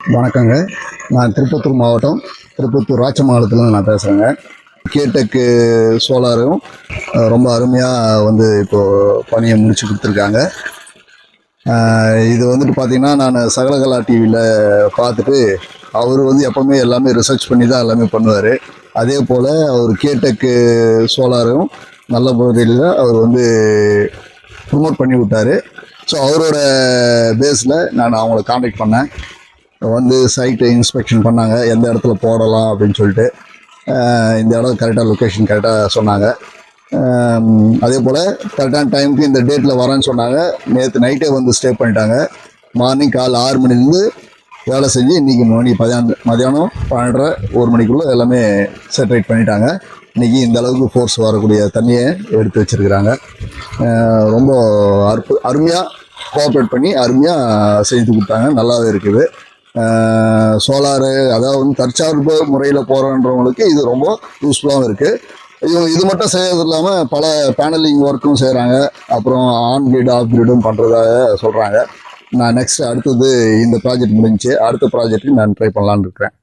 வணக்கங்க. நான் திருப்பத்தூர் மாவட்டம், திருப்பத்தூர் ராச்சமாலத்தில் நான் பேசுகிறேங்க. கேடெக்கு சோலாரும் ரொம்ப அருமையாக இப்போது பணியை முடிச்சு கொடுத்துருக்காங்க. இது பார்த்திங்கன்னா, நான் சகலகலா டிவியில் பார்த்துட்டு அவர் எப்போவுமே எல்லாமே ரிசர்ச் பண்ணி தான் எல்லாமே பண்ணுவார். அதே போல் அவர் கேடெக்கு சோலாரும் நல்ல முறையில் அவர் ப்ரொமோட் பண்ணி விட்டார். ஸோ அவரோட பேஸில் நான் அவங்கள காண்டாக்ட் பண்ணேன். சைட்டு இன்ஸ்பெக்ஷன் பண்ணாங்க, எந்த இடத்துல போடலாம் அப்படின்னு சொல்லிட்டு. இந்த இடம் கரெக்டாக லொக்கேஷன் கரெக்டாக சொன்னாங்க. அதே போல் கரெக்டான டைமுக்கு இந்த டேட்டில் வரேன்னு சொன்னாங்க. நேற்று நைட்டே ஸ்டே பண்ணிட்டாங்க. மார்னிங் காலை 6 மணிலேருந்து வேலை செஞ்சு இன்றைக்கி மதியானம் 12:30 1 மணிக்குள்ளே எல்லாமே செட்ரேட் பண்ணிட்டாங்க. இன்றைக்கி இந்த அளவுக்கு ஃபோர்ஸ் வரக்கூடிய தண்ணியை எடுத்து வச்சுருக்கிறாங்க. ரொம்ப அருமையாக கோஆப்ரேட் பண்ணி அருமையாக செஞ்சு கொடுத்தாங்க. நல்லாவே இருக்குது. சோலாரு அதாவது தற்சார்பு முறையில் போகிறன்றவங்களுக்கு இது ரொம்ப யூஸ்ஃபுல்லாகவும் இருக்குது. இது மட்டும் செய்யறது இல்லாமல் பல பேனலிங் ஒர்க்கும் செய்கிறாங்க. அப்புறம் ஆன் கிரிட் ஆஃப் கிரிடும் பண்ணுறதாக சொல்கிறாங்க. நான் அடுத்தது இந்த ப்ராஜெக்ட் முடிஞ்சு அடுத்த ப்ராஜெக்ட்டுக்கு நான் ட்ரை பண்ணலான்னு இருக்கிறேன்.